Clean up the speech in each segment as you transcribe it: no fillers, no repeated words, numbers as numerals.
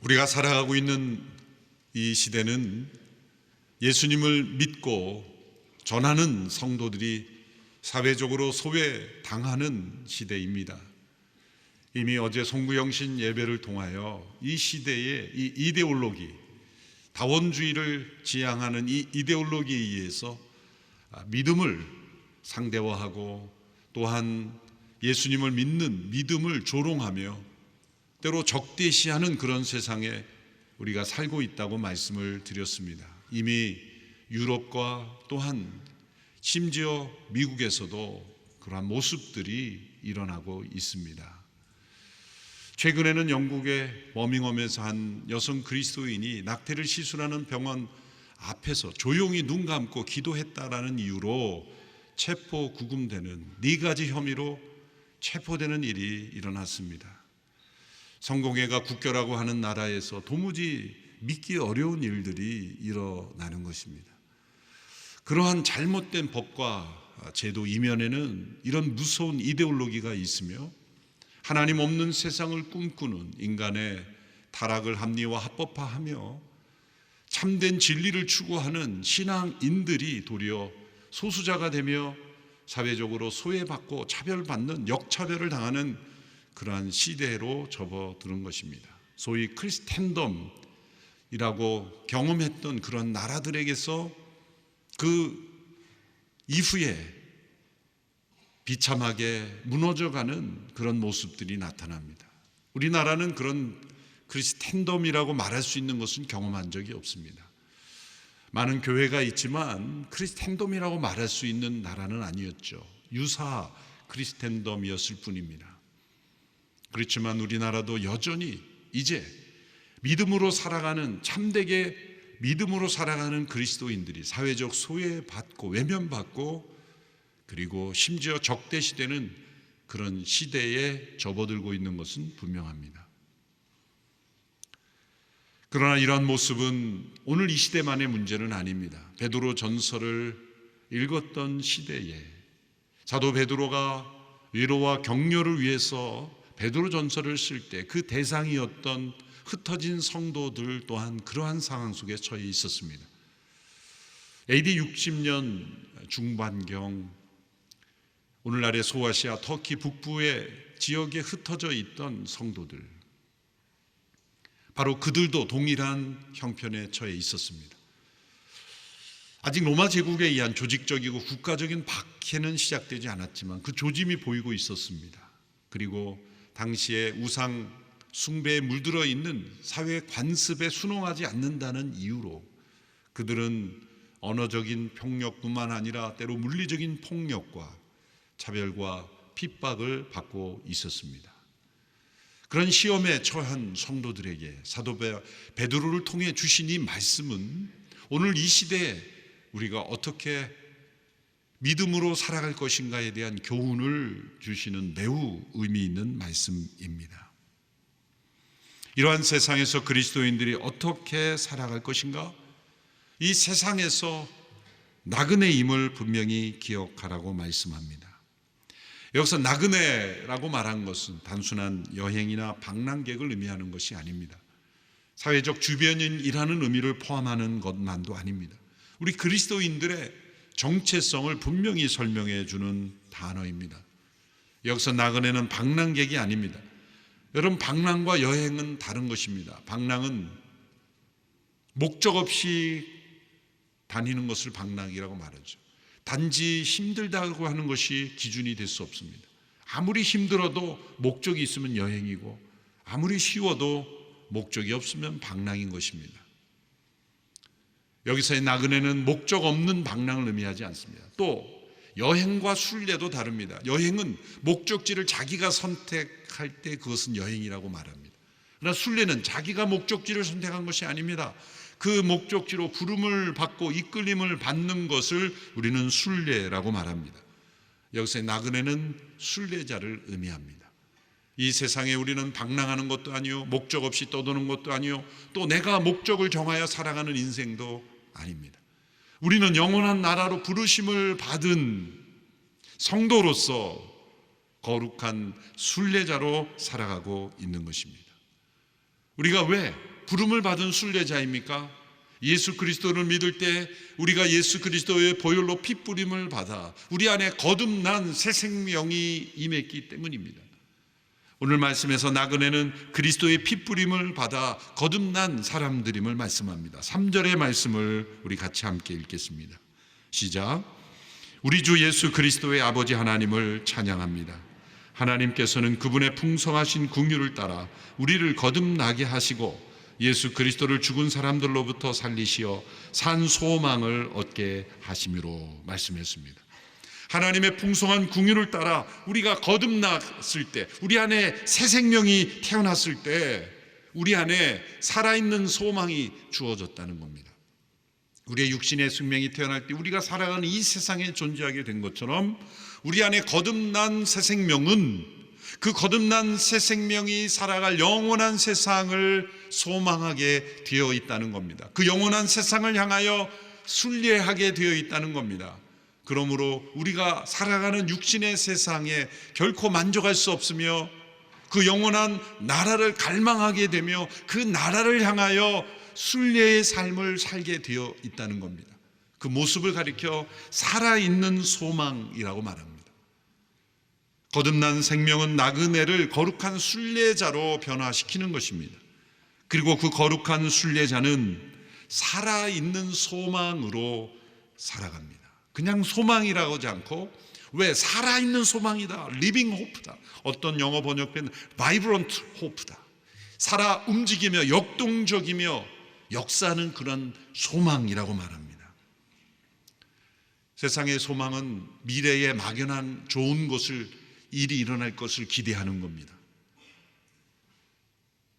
우리가 살아가고 있는 이 시대는 예수님을 믿고 전하는 성도들이 사회적으로 소외당하는 시대입니다. 이미 어제 송구영신 예배를 통하여 이 시대의 이 이데올로기, 다원주의를 지향하는 이 이데올로기에 의해서 믿음을 상대화하고 또한 예수님을 믿는 믿음을 조롱하며 때로 적대시하는 그런 세상에 우리가 살고 있다고 말씀을 드렸습니다. 이미 유럽과 또한 심지어 미국에서도 그러한 모습들이 일어나고 있습니다. 최근에는 영국의 버밍엄에서 한 여성 그리스도인이 낙태를 시술하는 병원 앞에서 조용히 눈 감고 기도했다라는 이유로 체포 구금되는 4가지 혐의로 체포되는 일이 일어났습니다. 성공회가 국교라고 하는 나라에서 도무지 믿기 어려운 일들이 일어나는 것입니다. 그러한 잘못된 법과 제도 이면에는 이런 무서운 이데올로기가 있으며 하나님 없는 세상을 꿈꾸는 인간의 타락을 합리화 합법화하며 참된 진리를 추구하는 신앙인들이 도리어 소수자가 되며 사회적으로 소외받고 차별받는 역차별을 당하는 그러한 시대로 접어드는 것입니다. 소위 크리스텐덤이라고 경험했던 그런 나라들에게서 그 이후에 비참하게 무너져가는 그런 모습들이 나타납니다. 우리나라는 그런 크리스텐덤이라고 말할 수 있는 것은 경험한 적이 없습니다. 많은 교회가 있지만 크리스텐덤이라고 말할 수 있는 나라는 아니었죠. 유사 크리스텐덤이었을 뿐입니다. 그렇지만 우리나라도 여전히 이제 믿음으로 살아가는, 참되게 믿음으로 살아가는 그리스도인들이 사회적 소외받고 외면받고 그리고 심지어 적대시되는 그런 시대에 접어들고 있는 것은 분명합니다. 그러나 이러한 모습은 오늘 이 시대만의 문제는 아닙니다. 베드로 전서를 읽었던 시대에 사도 베드로가 위로와 격려를 위해서 베드로 전서를 쓸 때 그 대상이었던 흩어진 성도들 또한 그러한 상황 속에 처해 있었습니다. AD 60년 중반경 오늘날의 소아시아 터키 북부의 지역에 흩어져 있던 성도들, 바로 그들도 동일한 형편에 처해 있었습니다. 아직 로마 제국에 의한 조직적이고 국가적인 박해는 시작되지 않았지만 그 조짐이 보이고 있었습니다. 그리고 당시에 우상 숭배에 물들어 있는 사회 관습에 순응하지 않는다는 이유로 그들은 언어적인 폭력뿐만 아니라 때로 물리적인 폭력과 차별과 핍박을 받고 있었습니다. 그런 시험에 처한 성도들에게 사도 베드로를 통해 주신 이 말씀은 오늘 이 시대에 우리가 어떻게 믿음으로 살아갈 것인가에 대한 교훈을 주시는 매우 의미 있는 말씀입니다. 이러한 세상에서 그리스도인들이 어떻게 살아갈 것인가? 이 세상에서 나그네임을 분명히 기억하라고 말씀합니다. 여기서 나그네라고 말한 것은 단순한 여행이나 방랑객을 의미하는 것이 아닙니다. 사회적 주변인이라는 의미를 포함하는 것만도 아닙니다. 우리 그리스도인들의 정체성을 분명히 설명해 주는 단어입니다. 여기서 나그네는 방랑객이 아닙니다. 여러분, 방랑과 여행은 다른 것입니다. 방랑은 목적 없이 다니는 것을 방랑이라고 말하죠. 단지 힘들다고 하는 것이 기준이 될 수 없습니다. 아무리 힘들어도 목적이 있으면 여행이고 아무리 쉬워도 목적이 없으면 방랑인 것입니다. 여기서의 나그네는 목적 없는 방랑을 의미하지 않습니다. 또 여행과 순례도 다릅니다. 여행은 목적지를 자기가 선택할 때 그것은 여행이라고 말합니다. 그러나 순례는 자기가 목적지를 선택한 것이 아닙니다. 그 목적지로 부름을 받고 이끌림을 받는 것을 우리는 순례라고 말합니다. 여기서의 나그네는 순례자를 의미합니다. 이 세상에 우리는 방랑하는 것도 아니요, 목적 없이 떠도는 것도 아니요, 또 내가 목적을 정하여 살아가는 인생도 아닙니다. 우리는 영원한 나라로 부르심을 받은 성도로서 거룩한 순례자로 살아가고 있는 것입니다. 우리가 왜 부름을 받은 순례자입니까? 예수 그리스도를 믿을 때 우리가 예수 그리스도의 보혈로 피 뿌림을 받아 우리 안에 거듭난 새 생명이 임했기 때문입니다. 오늘 말씀에서 나그네는 그리스도의 피 뿌림을 받아 거듭난 사람들임을 말씀합니다. 3절의 말씀을 우리 같이 함께 읽겠습니다. 시작. 우리 주 예수 그리스도의 아버지 하나님을 찬양합니다. 하나님께서는 그분의 풍성하신 긍휼을 따라 우리를 거듭나게 하시고 예수 그리스도를 죽은 사람들로부터 살리시어 산 소망을 얻게 하심으로 말씀했습니다. 하나님의 풍성한 긍휼을 따라 우리가 거듭났을 때, 우리 안에 새 생명이 태어났을 때 우리 안에 살아있는 소망이 주어졌다는 겁니다. 우리의 육신의 생명이 태어날 때 우리가 살아가는 이 세상에 존재하게 된 것처럼 우리 안에 거듭난 새 생명은 그 거듭난 새 생명이 살아갈 영원한 세상을 소망하게 되어 있다는 겁니다. 그 영원한 세상을 향하여 순례하게 되어 있다는 겁니다. 그러므로 우리가 살아가는 육신의 세상에 결코 만족할 수 없으며 그 영원한 나라를 갈망하게 되며 그 나라를 향하여 순례의 삶을 살게 되어 있다는 겁니다. 그 모습을 가리켜 살아있는 소망이라고 말합니다. 거듭난 생명은 나그네를 거룩한 순례자로 변화시키는 것입니다. 그리고 그 거룩한 순례자는 살아있는 소망으로 살아갑니다. 그냥 소망이라고 하지 않고 왜 살아있는 소망이다, 리빙 호프다. 어떤 영어 번역은 바이브런트 호프다. 살아 움직이며 역동적이며 역사하는 그런 소망이라고 말합니다. 세상의 소망은 미래에 막연한 좋은 것을 일이 일어날 것을 기대하는 겁니다.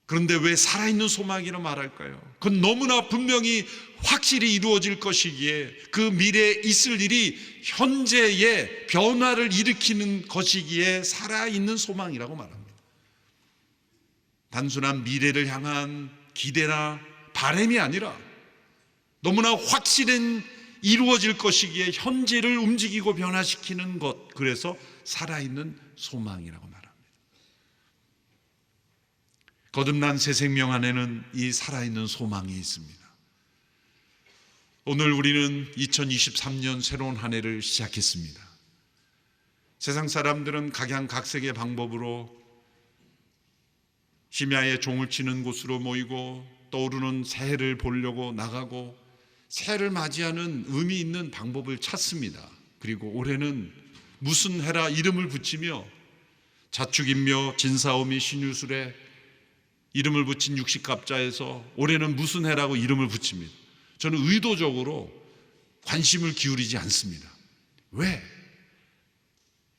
그런데 왜 살아있는 소망이라고 말할까요? 그건 너무나 분명히 확실히 이루어질 것이기에 그 미래에 있을 일이 현재의 변화를 일으키는 것이기에 살아있는 소망이라고 말합니다. 단순한 미래를 향한 기대나 바람이 아니라 너무나 확실한 이루어질 것이기에 현재를 움직이고 변화시키는 것, 그래서 살아있는 소망이라고 말합니다. 거듭난 새 생명 안에는 이 살아있는 소망이 있습니다. 오늘 우리는 2023년 새로운 한 해를 시작했습니다. 세상 사람들은 각양각색의 방법으로 심야에 종을 치는 곳으로 모이고 떠오르는 새해를 보려고 나가고 새해를 맞이하는 의미 있는 방법을 찾습니다. 그리고 올해는 무슨 해라 이름을 붙이며 자축인묘, 진사오미, 신유술에 이름을 붙인 육식갑자에서 올해는 무슨 해라고 이름을 붙입니다. 저는 의도적으로 관심을 기울이지 않습니다. 왜?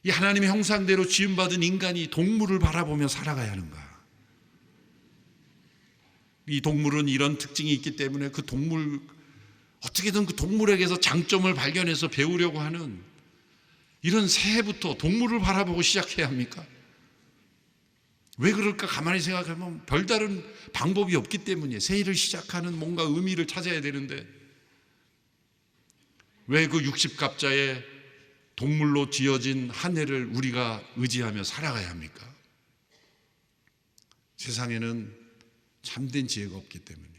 이 하나님의 형상대로 지음받은 인간이 동물을 바라보며 살아가야 하는가? 이 동물은 이런 특징이 있기 때문에 그 동물, 어떻게든 그 동물에게서 장점을 발견해서 배우려고 하는 이런 새해부터 동물을 바라보고 시작해야 합니까? 왜 그럴까 가만히 생각하면 별다른 방법이 없기 때문이에요. 새해를 시작하는 뭔가 의미를 찾아야 되는데 왜 그 60갑자의 동물로 지어진 한 해를 우리가 의지하며 살아가야 합니까? 세상에는 참된 지혜가 없기 때문이에요.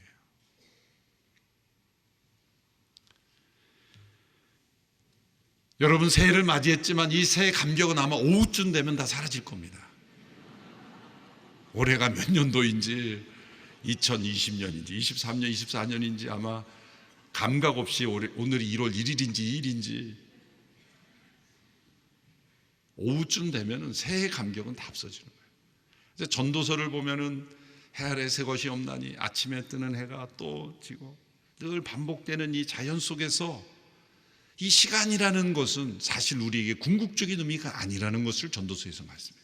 여러분 새해를 맞이했지만 이 새해 감격은 아마 오후쯤 되면 다 사라질 겁니다. 올해가 몇 년도인지 2020년인지 23년 24년인지 아마 감각 없이 오늘이 1월 1일인지 2일인지 오후쯤 되면 새해 감격은 다 없어지는 거예요. 이제 전도서를 보면은 해 아래 새 것이 없나니 아침에 뜨는 해가 또 지고 늘 반복되는 이 자연 속에서 이 시간이라는 것은 사실 우리에게 궁극적인 의미가 아니라는 것을 전도서에서 말씀해요.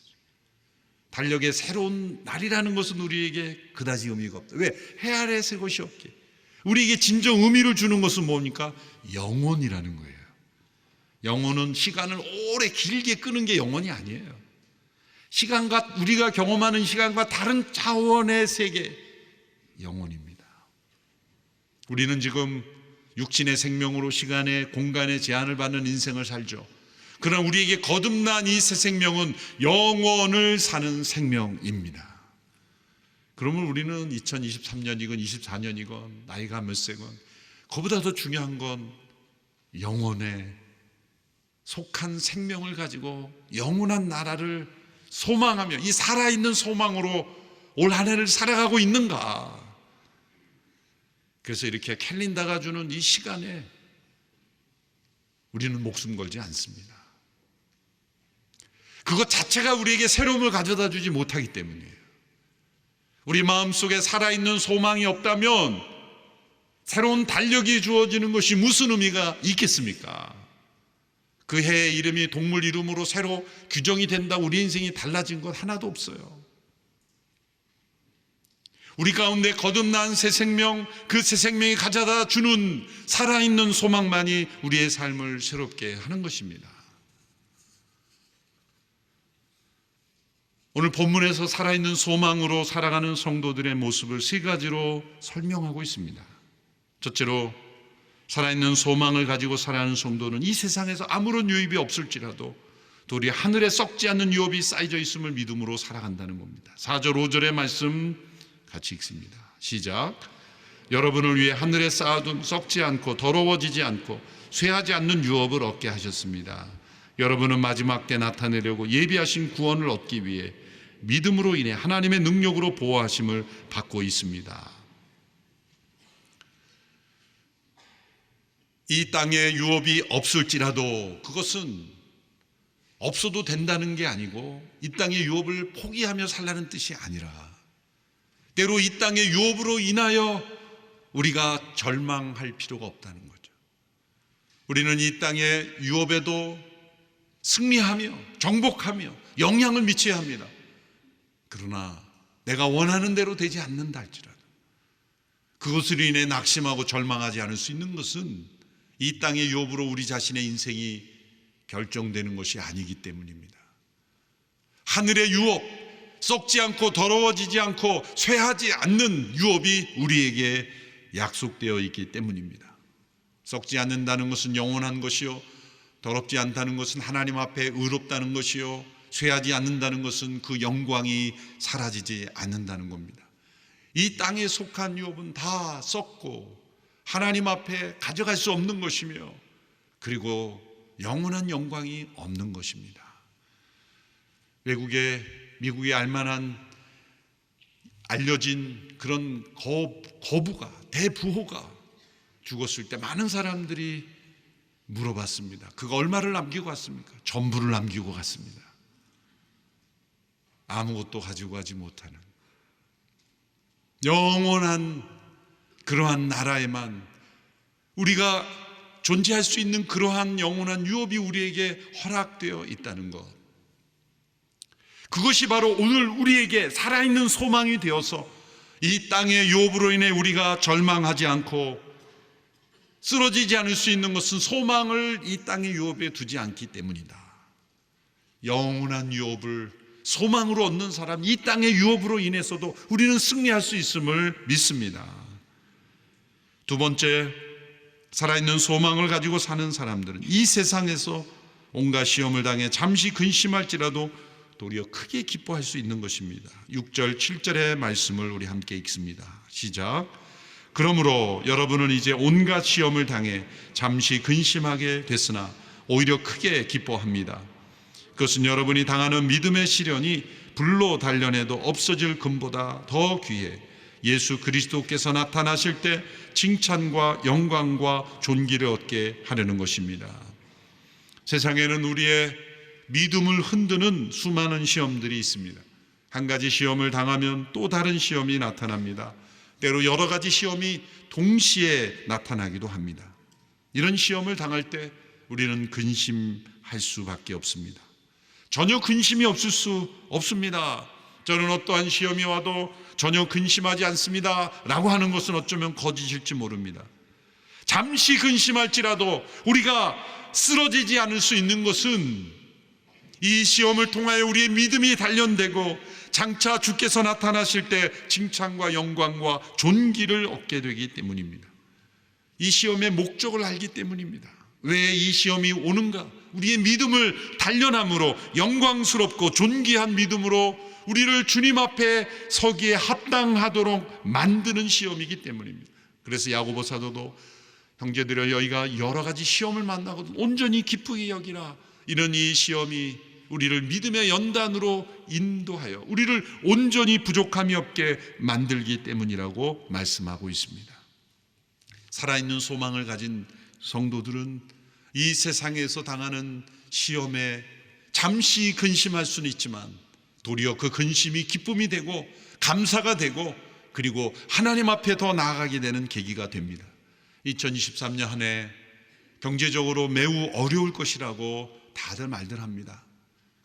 달력의 새로운 날이라는 것은 우리에게 그다지 의미가 없다. 왜? 해 아래 새 것이 없게. 우리에게 진정 의미를 주는 것은 뭡니까? 영혼이라는 거예요. 영혼은 시간을 오래 길게 끄는 게 영혼이 아니에요. 시간과 우리가 경험하는 시간과 다른 차원의 세계, 영혼입니다. 우리는 지금 육신의 생명으로 시간의 공간의 제한을 받는 인생을 살죠. 그러나 우리에게 거듭난 이 새 생명은 영원을 사는 생명입니다. 그러면 우리는 2023년이건 24년이건 나이가 몇 세건 그보다 더 중요한 건 영혼에 속한 생명을 가지고 영원한 나라를 소망하며 이 살아있는 소망으로 올 한 해를 살아가고 있는가. 그래서 이렇게 캘린더가 주는 이 시간에 우리는 목숨 걸지 않습니다. 그것 자체가 우리에게 새로움을 가져다 주지 못하기 때문이에요. 우리 마음속에 살아있는 소망이 없다면 새로운 달력이 주어지는 것이 무슨 의미가 있겠습니까? 그 해의 이름이 동물 이름으로 새로 규정이 된다고 우리 인생이 달라진 것 하나도 없어요. 우리 가운데 거듭난 새 생명, 그 새 생명이 가져다 주는 살아있는 소망만이 우리의 삶을 새롭게 하는 것입니다. 오늘 본문에서 살아있는 소망으로 살아가는 성도들의 모습을 세 가지로 설명하고 있습니다. 첫째로 살아있는 소망을 가지고 살아가는 성도는 이 세상에서 아무런 유입이 없을지라도 도리 하늘에 썩지 않는 유업이 쌓여져 있음을 믿음으로 살아간다는 겁니다. 4절 5절의 말씀 같이 읽습니다. 시작. 여러분을 위해 하늘에 쌓아둔 썩지 않고 더러워지지 않고 쇠하지 않는 유업을 얻게 하셨습니다. 여러분은 마지막 때 나타내려고 예비하신 구원을 얻기 위해 믿음으로 인해 하나님의 능력으로 보호하심을 받고 있습니다. 이 땅에 유업이 없을지라도 그것은 없어도 된다는 게 아니고 이 땅의 유업을 포기하며 살라는 뜻이 아니라 때로 이 땅의 유업으로 인하여 우리가 절망할 필요가 없다는 거죠. 우리는 이 땅의 유업에도 승리하며 정복하며 영향을 미쳐야 합니다. 그러나 내가 원하는 대로 되지 않는다 할지라도 그것으로 인해 낙심하고 절망하지 않을 수 있는 것은 이 땅의 유업으로 우리 자신의 인생이 결정되는 것이 아니기 때문입니다. 하늘의 유업, 썩지 않고 더러워지지 않고 쇠하지 않는 유업이 우리에게 약속되어 있기 때문입니다. 썩지 않는다는 것은 영원한 것이요, 더럽지 않다는 것은 하나님 앞에 의롭다는 것이요, 쇠하지 않는다는 것은 그 영광이 사라지지 않는다는 겁니다. 이 땅에 속한 유업은 다 썩고 하나님 앞에 가져갈 수 없는 것이며 그리고 영원한 영광이 없는 것입니다. 미국에 알만한 알려진 그런 거부가, 대부호가 죽었을 때 많은 사람들이 물어봤습니다. 그가 얼마를 남기고 갔습니까? 전부를 남기고 갔습니다. 아무것도 가지고 가지 못하는 영원한 그러한 나라에만 우리가 존재할 수 있는 그러한 영원한 유업이 우리에게 허락되어 있다는 것, 그것이 바로 오늘 우리에게 살아있는 소망이 되어서 이 땅의 유업으로 인해 우리가 절망하지 않고 쓰러지지 않을 수 있는 것은 소망을 이 땅의 유업에 두지 않기 때문이다. 영원한 유업을 소망으로 얻는 사람, 이 땅의 유업으로 인해서도 우리는 승리할 수 있음을 믿습니다. 두 번째, 살아있는 소망을 가지고 사는 사람들은 이 세상에서 온갖 시험을 당해 잠시 근심할지라도 도리어 크게 기뻐할 수 있는 것입니다. 6절 7절의 말씀을 우리 함께 읽습니다. 시작. 그러므로 여러분은 이제 온갖 시험을 당해 잠시 근심하게 됐으나 오히려 크게 기뻐합니다. 그것은 여러분이 당하는 믿음의 시련이 불로 단련해도 없어질 금보다 더 귀해 예수 그리스도께서 나타나실 때 칭찬과 영광과 존귀를 얻게 하려는 것입니다. 세상에는 우리의 믿음을 흔드는 수많은 시험들이 있습니다. 한 가지 시험을 당하면 또 다른 시험이 나타납니다. 때로 여러 가지 시험이 동시에 나타나기도 합니다. 이런 시험을 당할 때 우리는 근심할 수밖에 없습니다. 전혀 근심이 없을 수 없습니다. 저는 어떠한 시험이 와도 전혀 근심하지 않습니다 라고 하는 것은 어쩌면 거짓일지 모릅니다. 잠시 근심할지라도 우리가 쓰러지지 않을 수 있는 것은 이 시험을 통하여 우리의 믿음이 단련되고 장차 주께서 나타나실 때 칭찬과 영광과 존귀를 얻게 되기 때문입니다. 이 시험의 목적을 알기 때문입니다. 왜 이 시험이 오는가? 우리의 믿음을 단련함으로, 영광스럽고 존귀한 믿음으로 우리를 주님 앞에 서기에 합당하도록 만드는 시험이기 때문입니다. 그래서 야고보 사도도 형제들여, 너희가 여러 가지 시험을 만나거든 온전히 기쁘게 여기라. 이런 이 시험이 우리를 믿음의 연단으로 인도하여 우리를 온전히 부족함이 없게 만들기 때문이라고 말씀하고 있습니다. 살아있는 소망을 가진 성도들은 이 세상에서 당하는 시험에 잠시 근심할 수는 있지만 도리어 그 근심이 기쁨이 되고 감사가 되고 그리고 하나님 앞에 더 나아가게 되는 계기가 됩니다. 2023년 한 해 경제적으로 매우 어려울 것이라고 다들 말들 합니다.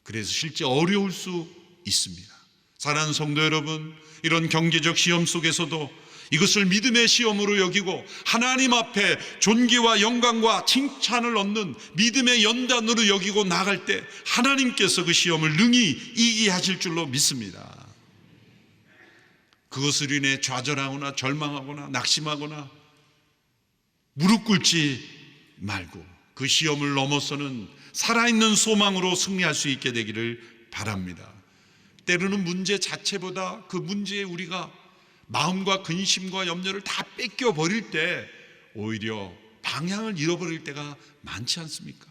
그래서 실제 어려울 수 있습니다. 사랑하는 성도 여러분, 이런 경제적 시험 속에서도 이것을 믿음의 시험으로 여기고 하나님 앞에 존귀와 영광과 칭찬을 얻는 믿음의 연단으로 여기고 나갈 때 하나님께서 그 시험을 능히 이기게 하실 줄로 믿습니다. 그것으로 인해 좌절하거나 절망하거나 낙심하거나 무릎 꿇지 말고 그 시험을 넘어서는 살아있는 소망으로 승리할 수 있게 되기를 바랍니다. 때로는 문제 자체보다 그 문제에 우리가 마음과 근심과 염려를 다 뺏겨버릴 때 오히려 방향을 잃어버릴 때가 많지 않습니까?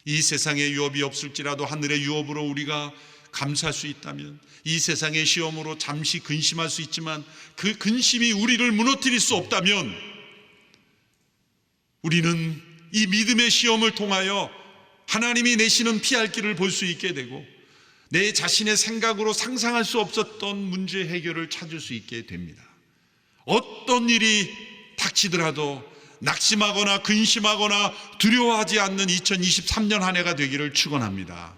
이 세상에 유업이 없을지라도 하늘의 유업으로 우리가 감사할 수 있다면, 이 세상의 시험으로 잠시 근심할 수 있지만 그 근심이 우리를 무너뜨릴 수 없다면 우리는 이 믿음의 시험을 통하여 하나님이 내시는 피할 길을 볼 수 있게 되고 내 자신의 생각으로 상상할 수 없었던 문제 해결을 찾을 수 있게 됩니다. 어떤 일이 닥치더라도 낙심하거나 근심하거나 두려워하지 않는 2023년 한 해가 되기를 축원합니다.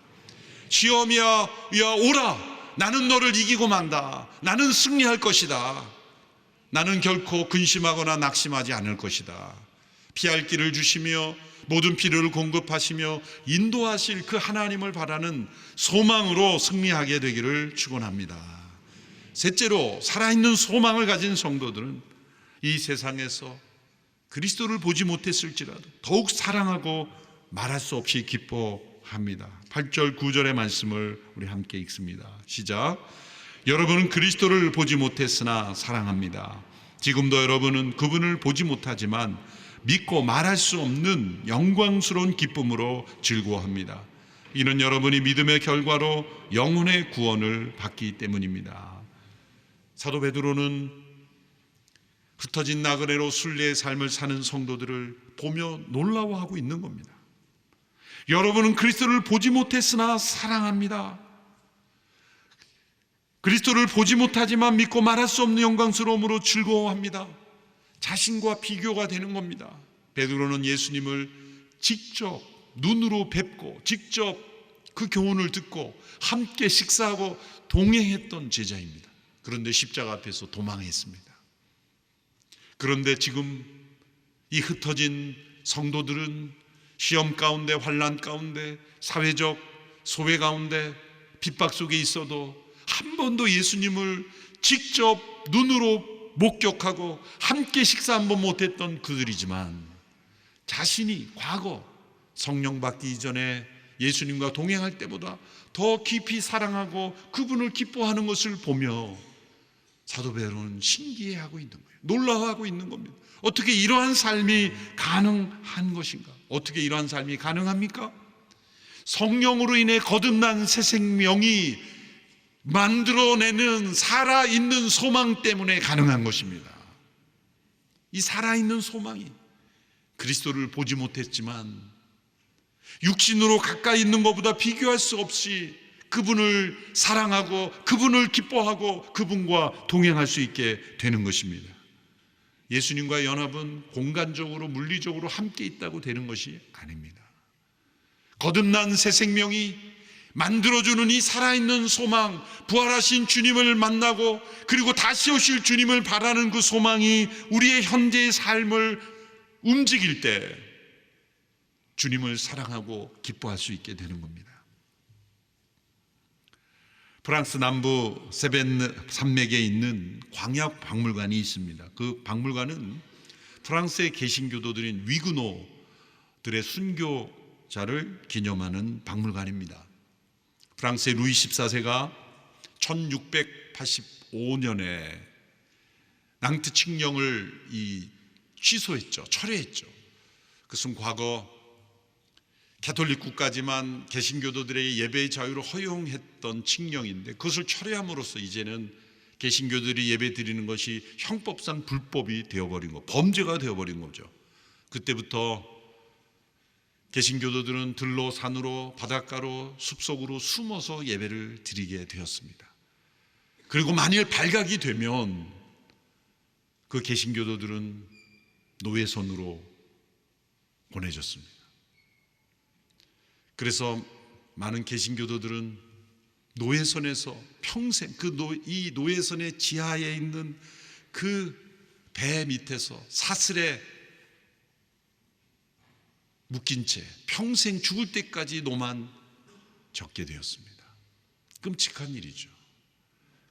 시험이야, 야 오라. 나는 너를 이기고 만다. 나는 승리할 것이다. 나는 결코 근심하거나 낙심하지 않을 것이다. 피할 길을 주시며 모든 필요를 공급하시며 인도하실 그 하나님을 바라는 소망으로 승리하게 되기를 축원합니다. 셋째로, 살아있는 소망을 가진 성도들은 이 세상에서 그리스도를 보지 못했을지라도 더욱 사랑하고 말할 수 없이 기뻐합니다. 8절 9절의 말씀을 우리 함께 읽습니다. 시작. 여러분은 그리스도를 보지 못했으나 사랑합니다. 지금도 여러분은 그분을 보지 못하지만 믿고 말할 수 없는 영광스러운 기쁨으로 즐거워합니다. 이는 여러분이 믿음의 결과로 영혼의 구원을 받기 때문입니다. 사도 베드로는 흩어진 나그네로 순례의 삶을 사는 성도들을 보며 놀라워하고 있는 겁니다. 여러분은 그리스도를 보지 못했으나 사랑합니다. 그리스도를 보지 못하지만 믿고 말할 수 없는 영광스러움으로 즐거워합니다. 자신과 비교가 되는 겁니다. 베드로는 예수님을 직접 눈으로 뵙고 직접 그 교훈을 듣고 함께 식사하고 동행했던 제자입니다. 그런데 십자가 앞에서 도망했습니다. 그런데 지금 이 흩어진 성도들은 시험 가운데, 환난 가운데, 사회적 소외 가운데, 핍박 속에 있어도 한 번도 예수님을 직접 눈으로 목격하고 함께 식사 한 번 못했던 그들이지만 자신이 과거 성령 받기 이전에 예수님과 동행할 때보다 더 깊이 사랑하고 그분을 기뻐하는 것을 보며 사도 베드로는 신기해하고 있는 거예요. 놀라워하고 있는 겁니다. 어떻게 이러한 삶이 가능한 것인가? 어떻게 이러한 삶이 가능합니까? 성령으로 인해 거듭난 새 생명이 만들어내는 살아있는 소망 때문에 가능한 것입니다. 이 살아있는 소망이 그리스도를 보지 못했지만 육신으로 가까이 있는 것보다 비교할 수 없이 그분을 사랑하고 그분을 기뻐하고 그분과 동행할 수 있게 되는 것입니다. 예수님과의 연합은 공간적으로 물리적으로 함께 있다고 되는 것이 아닙니다. 거듭난 새 생명이 만들어주는 이 살아있는 소망, 부활하신 주님을 만나고 그리고 다시 오실 주님을 바라는 그 소망이 우리의 현재의 삶을 움직일 때 주님을 사랑하고 기뻐할 수 있게 되는 겁니다. 프랑스 남부 세벤 산맥에 있는 광야 박물관이 있습니다. 그 박물관은 프랑스의 개신교도들인 위그노 순교자를 기념하는 박물관입니다. 프랑스의 루이 14세가 1685년에 낭트 칙령을 취소했죠. 철회했죠. 그것은 과거 가톨릭 국가지만 개신교도들에게 예배의 자유를 허용했던 칙령인데 그것을 철회함으로써 이제는 개신교들이 예배 드리는 것이 형법상 불법이 되어버린 거, 범죄가 되어버린 거죠. 그때부터 개신교도들은 들로, 산으로, 바닷가로, 숲속으로 숨어서 예배를 드리게 되었습니다. 그리고 만일 발각이 되면 그 개신교도들은 노예선으로 보내졌습니다. 그래서 많은 개신교도들은 노예선에서 평생 이 노예선의 지하에 있는 그 배 밑에서 사슬에 묶인 채 평생 죽을 때까지 노만 적게 되었습니다. 끔찍한 일이죠.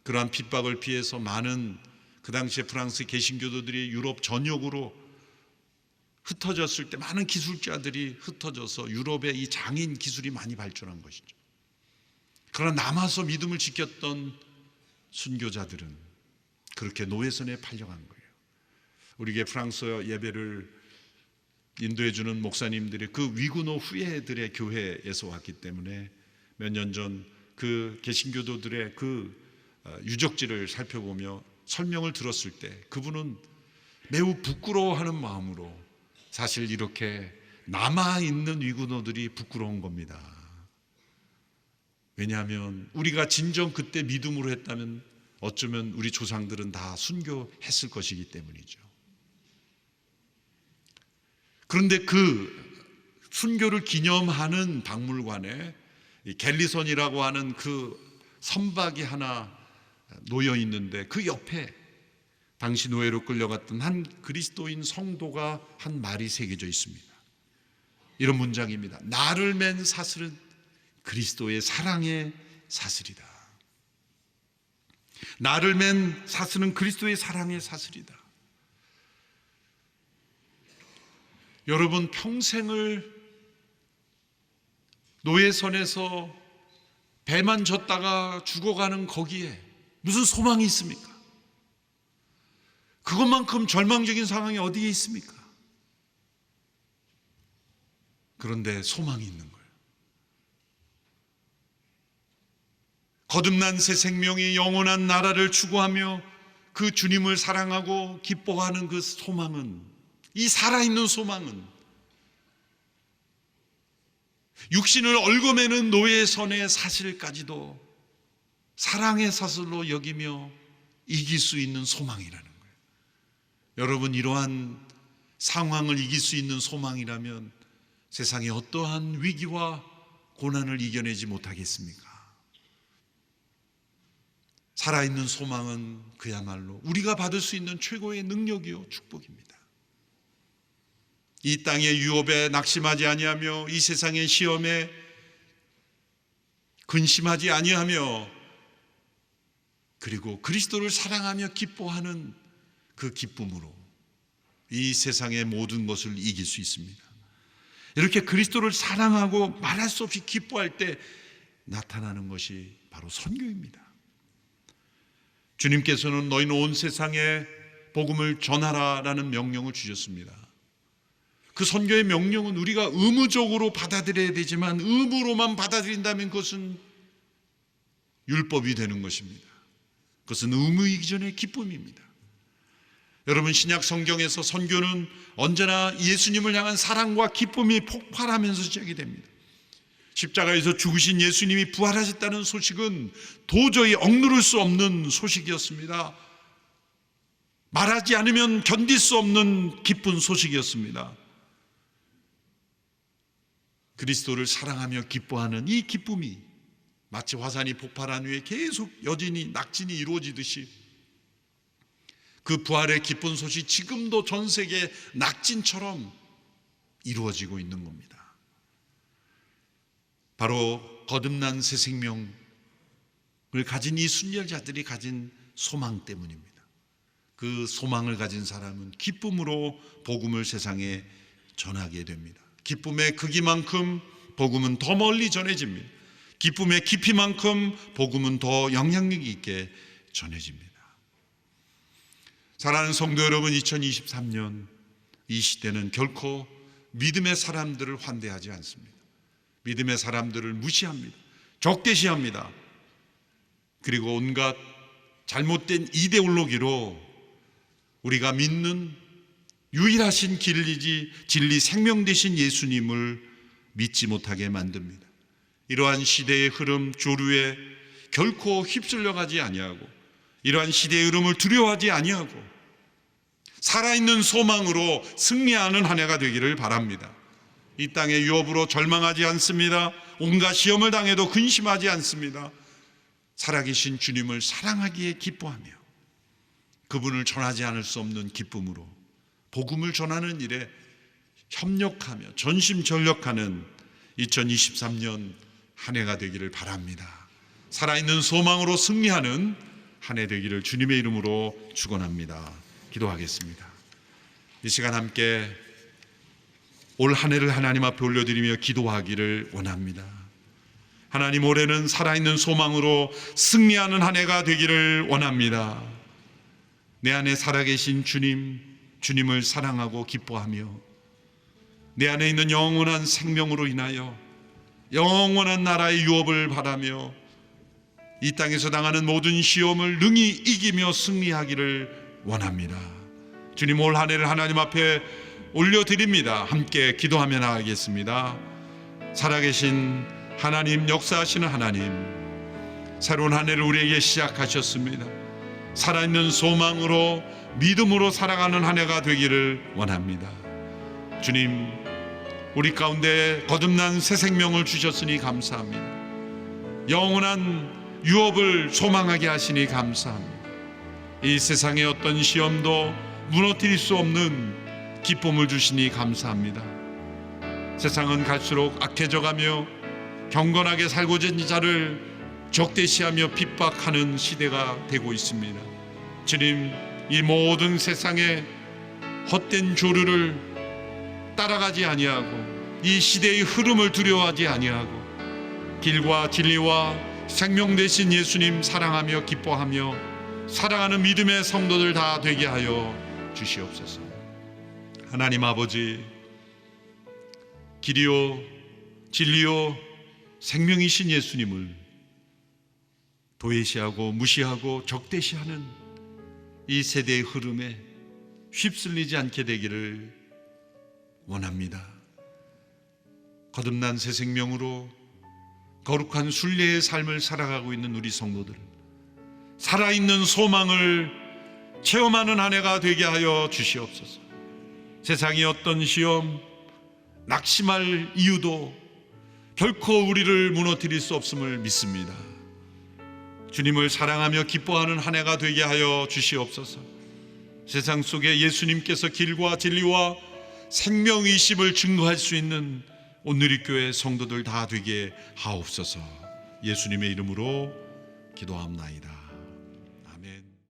그러한 핍박을 피해서 많은 그 당시에 프랑스 개신교도들이 유럽 전역으로 흩어졌을 때 많은 기술자들이 흩어져서 유럽의 이 장인 기술이 많이 발전한 것이죠. 그러나 남아서 믿음을 지켰던 순교자들은 그렇게 노예선에 팔려간 거예요. 우리에게 프랑스 예배를 인도해 주는 목사님들이 그 위구노 후예들의 교회에서 왔기 때문에 몇 년 전 그 개신교도들의 그 유적지를 살펴보며 설명을 들었을 때 그분은 매우 부끄러워하는 마음으로 사실 이렇게 남아있는 위구노들이 부끄러운 겁니다. 왜냐하면 우리가 진정 그때 믿음으로 했다면 어쩌면 우리 조상들은 다 순교했을 것이기 때문이죠. 그런데 그 순교를 기념하는 박물관에 갤리선이라고 하는 그 선박이 하나 놓여 있는데 그 옆에 당시 노예로 끌려갔던 한 그리스도인 성도가 한 말이 새겨져 있습니다. 이런 문장입니다. 나를 맨 사슬은 그리스도의 사랑의 사슬이다. 나를 맨 사슬은 그리스도의 사랑의 사슬이다. 여러분 평생을 노예선에서 배만 졌다가 죽어가는 거기에 무슨 소망이 있습니까? 그것만큼 절망적인 상황이 어디에 있습니까? 그런데 소망이 있는 거예요. 거듭난 새 생명이 영원한 나라를 추구하며 그 주님을 사랑하고 기뻐하는 그 소망은, 이 살아있는 소망은 육신을 얽어매는 노예선의 사슬까지도 사랑의 사슬로 여기며 이길 수 있는 소망이라는 거예요. 여러분, 이러한 상황을 이길 수 있는 소망이라면 세상의 어떠한 위기와 고난을 이겨내지 못하겠습니까? 살아있는 소망은 그야말로 우리가 받을 수 있는 최고의 능력이요 축복입니다. 이 땅의 유업에 낙심하지 아니하며 이 세상의 시험에 근심하지 아니하며 그리고 그리스도를 사랑하며 기뻐하는 그 기쁨으로 이 세상의 모든 것을 이길 수 있습니다. 이렇게 그리스도를 사랑하고 말할 수 없이 기뻐할 때 나타나는 것이 바로 선교입니다. 주님께서는 너희는 온 세상에 복음을 전하라라는 명령을 주셨습니다. 그 선교의 명령은 우리가 의무적으로 받아들여야 되지만 의무로만 받아들인다면 그것은 율법이 되는 것입니다. 그것은 의무이기 전에 기쁨입니다. 여러분, 신약 성경에서 선교는 언제나 예수님을 향한 사랑과 기쁨이 폭발하면서 시작이 됩니다. 십자가에서 죽으신 예수님이 부활하셨다는 소식은 도저히 억누를 수 없는 소식이었습니다. 말하지 않으면 견딜 수 없는 기쁜 소식이었습니다. 그리스도를 사랑하며 기뻐하는 이 기쁨이 마치 화산이 폭발한 후에 계속 여진이 낙진이 이루어지듯이 그 부활의 기쁜 소식이 지금도 전 세계 낙진처럼 이루어지고 있는 겁니다. 바로 거듭난 새 생명을 가진 이 순례자들이 가진 소망 때문입니다. 그 소망을 가진 사람은 기쁨으로 복음을 세상에 전하게 됩니다. 기쁨의 크기만큼 복음은 더 멀리 전해집니다. 기쁨의 깊이만큼 복음은 더 영향력 있게 전해집니다. 사랑하는 성도 여러분, 2023년 이 시대는 결코 믿음의 사람들을 환대하지 않습니다. 믿음의 사람들을 무시합니다. 적대시합니다. 그리고 온갖 잘못된 이데올로기로 우리가 믿는 유일하신 길이지 진리 생명 되신 예수님을 믿지 못하게 만듭니다. 이러한 시대의 흐름 조류에 결코 휩쓸려가지 아니하고, 이러한 시대의 흐름을 두려워하지 아니하고 살아있는 소망으로 승리하는 한 해가 되기를 바랍니다. 이 땅의 유업으로 절망하지 않습니다. 온갖 시험을 당해도 근심하지 않습니다. 살아계신 주님을 사랑하기에 기뻐하며 그분을 전하지 않을 수 없는 기쁨으로 복음을 전하는 일에 협력하며 전심전력하는 2023년 한 해가 되기를 바랍니다. 살아있는 소망으로 승리하는 한 해 되기를 주님의 이름으로 축원합니다. 기도하겠습니다. 이 시간 함께 올 한 해를 하나님 앞에 올려드리며 기도하기를 원합니다. 하나님, 올해는 살아있는 소망으로 승리하는 한 해가 되기를 원합니다. 내 안에 살아계신 주님을 사랑하고 기뻐하며 내 안에 있는 영원한 생명으로 인하여 영원한 나라의 유업을 바라며 이 땅에서 당하는 모든 시험을 능히 이기며 승리하기를 원합니다. 주님, 올 한 해를 하나님 앞에 올려드립니다. 함께 기도하며 나가겠습니다. 살아계신 하나님, 역사하시는 하나님, 새로운 한 해를 우리에게 시작하셨습니다. 살아있는 소망으로 믿음으로 살아가는 한 해가 되기를 원합니다. 주님, 우리 가운데 거듭난 새 생명을 주셨으니 감사합니다. 영원한 유업을 소망하게 하시니 감사합니다. 이 세상의 어떤 시험도 무너뜨릴 수 없는 기쁨을 주시니 감사합니다. 세상은 갈수록 악해져가며 경건하게 살고자 하는 자를 적대시하며 핍박하는 시대가 되고 있습니다. 주님, 이 모든 세상의 헛된 조류를 따라가지 아니하고 이 시대의 흐름을 두려워하지 아니하고 길과 진리와 생명 되신 예수님 사랑하며 기뻐하며 살아가는 믿음의 성도들 다 되게 하여 주시옵소서. 하나님 아버지, 길이요 진리요 생명이신 예수님을 도외시하고 무시하고 적대시하는 이 세대의 흐름에 휩쓸리지 않게 되기를 원합니다. 거듭난 새 생명으로 거룩한 순례의 삶을 살아가고 있는 우리 성도들, 살아있는 소망을 체험하는 한 해가 되게 하여 주시옵소서. 세상의 어떤 시험, 낙심할 이유도 결코 우리를 무너뜨릴 수 없음을 믿습니다. 주님을 사랑하며 기뻐하는 한 해가 되게 하여 주시옵소서. 세상 속에 예수님께서 길과 진리와 생명이심을 증거할 수 있는 온누리교회 성도들 다 되게 하옵소서. 예수님의 이름으로 기도합나이다.